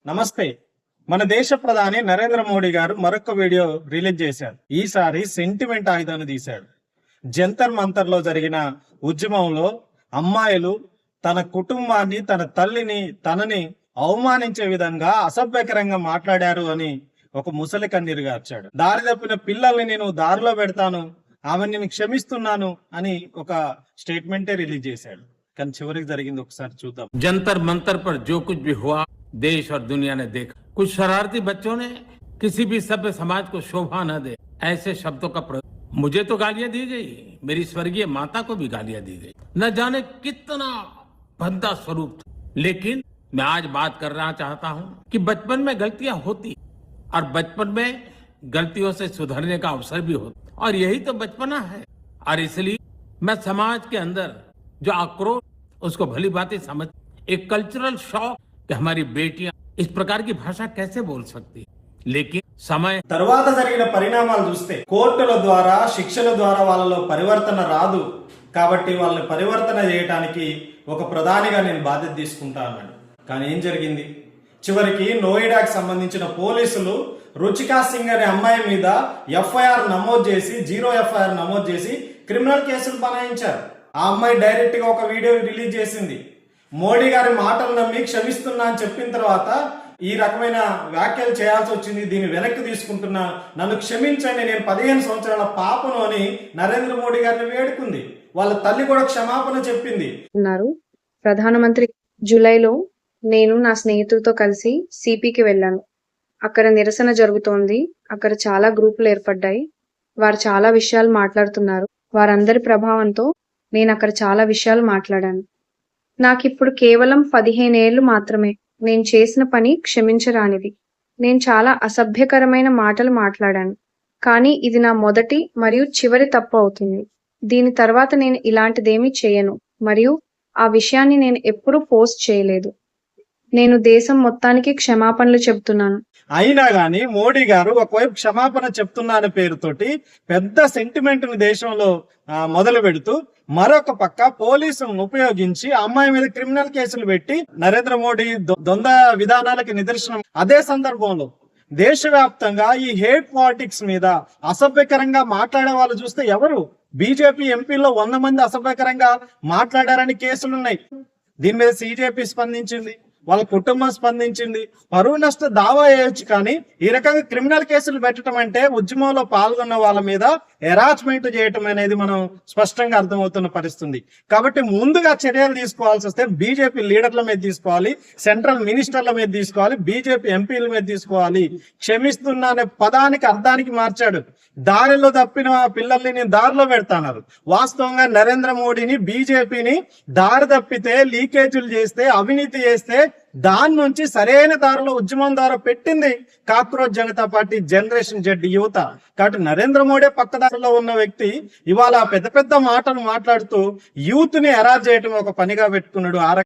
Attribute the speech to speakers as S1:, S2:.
S1: నమస్తే. మన దేశ ప్రధాని నరేంద్ర మోడీ గారు మరొక వీడియో రిలీజ్ చేశారు. ఈసారి సెంటిమెంట్ ఆయుధాన్ని తీశాడు. జంతర్ మంతర్ లో జరిగిన ఉద్యమంలో అమ్మాయిలు తన కుటుంబాన్ని, తన తల్లిని, తనని అవమానించే విధంగా అసభ్యకరంగా మాట్లాడారు అని ఒక ముసలి కన్నీరు గార్చాడు. దారి తప్పిన పిల్లల్ని నేను దారిలో పెడతాను, ఆమెను నేను క్షమిస్తున్నాను అని ఒక స్టేట్మెంటే రిలీజ్ చేశాడు. కానీ చివరికి జరిగింది ఒకసారి చూద్దాం.
S2: जंतर मंतर पर जो कुछ भी हुआ देश और दुनिया ने देखा। कुछ शरारती बच्चों ने किसी भी सभ्य समाज को शोभा न दे ऐसे शब्दों का प्रयोग। मुझे तो गालियां दी गई, मेरी स्वर्गीय माता को भी गालियां दी गई। न जाने कितना भद्दा स्वरूप था। लेकिन मैं आज बात करना चाहता हूं कि बचपन में गलतियां होती और बचपन में गलतियों से सुधरने का अवसर भी होता, और यही तो बचपना है। और इसलिए मैं समाज के अंदर जो आक्रोश उसको भली बातें समझ, एक कल्चरल शॉक कि हमारी बेटियां इस प्रकार की भाषा कैसे बोल सकती, लेकिन समय
S1: తర్వాత జరిగిన పరిణామాలు చూస్తే కోర్టుల ద్వారా, శిక్షల ద్వారా వాళ్ళలో పరివర్తన రాదు. కాబట్టి వాళ్ళని పరివర్తన చేయడానికి ఒక ప్రధానిగా నేను బాధ్యత తీసుకుంటా అన్నాడు. కానీ ఏం జరిగింది? చివరికి నోయిడాకి సంబంధించిన పోలీసులు రుచికా సింగ్ అనే అమ్మాయి మీద ఎఫ్ఐఆర్ నమోదు చేసి, 0 ఎఫ్ఐఆర్ నమోదు చేసి క్రిమినల్ కేసులు బనాయించారు. ఆ అమ్మాయి డైరెక్ట్ గా ఒక వీడియో రిలీజ్ చేసింది. మోడీ గారి మాటలు నమ్మి క్షమిస్తున్నా అని చెప్పిన తర్వాత ఈ రకమైన వ్యాఖ్యలు చేయాల్సి వచ్చింది, దీన్ని వెనక్కి తీసుకుంటున్నా, నన్ను క్షమించండి, నేను 15 సంవత్సరాల పాపను అని నరేంద్ర మోడీ గారిని వేడుకుంది. వాళ్ళ తల్లి కూడా క్షమాపణ చెప్పింది.
S3: ప్రధానమంత్రి జూలైలో నేను నా స్నేహితులతో కలిసి సిపికి వెళ్ళాను. అక్కడ నిరసన జరుగుతోంది. అక్కడ చాలా గ్రూపులు ఏర్పడ్డాయి. వారు చాలా విషయాలు మాట్లాడుతున్నారు. వారందరి ప్రభావంతో నేను అక్కడ చాలా విషయాలు మాట్లాడాను. నాకిప్పుడు కేవలం 15 ఏళ్లు మాత్రమే. నేను చేసిన పని క్షమించరానిది. నేను చాలా అసభ్యకరమైన మాటలు మాట్లాడాను. కానీ ఇది నా మొదటి మరియు చివరి తప్పు అవుతుంది. దీని తర్వాత నేను ఇలాంటిదేమీ చేయను మరియు ఆ విషయాన్ని నేను ఎప్పుడూ పోస్ట్ చేయలేదు. నేను దేశం మొత్తానికి క్షమాపణలు చెబుతున్నాను.
S1: అయినా గానీ మోడీ గారు ఒకవైపు క్షమాపణ చెప్తున్నా అనే పేరుతోటి పెద్ద సెంటిమెంట్ ని దేశంలో మొదలు పెడుతూ, మరొక పక్క పోలీసులను ఉపయోగించి అమ్మాయి మీద క్రిమినల్ కేసులు పెట్టి నరేంద్ర మోడీ దొంగ విధానాలకి నిదర్శనం. అదే సందర్భంలో దేశవ్యాప్తంగా ఈ హేట్ పాలిటిక్స్ మీద అసభ్యకరంగా మాట్లాడే వాళ్ళు చూస్తే ఎవరు? బీజేపీ ఎంపీల్లో 100 మంది అసభ్యకరంగా మాట్లాడారని కేసులున్నాయి. దీని మీద సిజేపీ స్పందించింది, వాళ్ళ కుటుంబం స్పందించింది. పరువు నష్ట దావా వేయొచ్చు, కానీ ఈ రకంగా క్రిమినల్ కేసులు పెట్టడం అంటే ఉద్యమంలో పాల్గొన్న వాళ్ళ మీద హెరాస్మెంట్ చేయటం అనేది మనం స్పష్టంగా అర్థమవుతున్న పరిస్థితి. కాబట్టి ముందుగా చర్యలు తీసుకోవాల్సి వస్తే బీజేపీ లీడర్ల మీద తీసుకోవాలి, సెంట్రల్ మినిస్టర్ల మీద తీసుకోవాలి, బీజేపీ ఎంపీల మీద తీసుకోవాలి. క్షమిస్తున్నా అనే పదానికి అర్థానికి మార్చాడు. దారిలో తప్పిన పిల్లల్ని నేను దారిలో పెడతాన్నారు. వాస్తవంగా నరేంద్ర మోడీని, బీజేపీని దారి తప్పితే, లీకేజీలు చేస్తే, అవినీతి చేస్తే దాని నుంచి సరైన దారిలో ఉద్యమం ద్వారా పెట్టింది cockroach Janata party, generation Z యువత. కాబట్టి నరేంద్ర మోడీ పక్కదారిలో ఉన్న వ్యక్తి ఇవాళ పెద్ద పెద్ద మాటలు మాట్లాడుతూ యూత్ ని ఎరాజ్ చేయటం ఒక పనిగా పెట్టుకున్నాడు.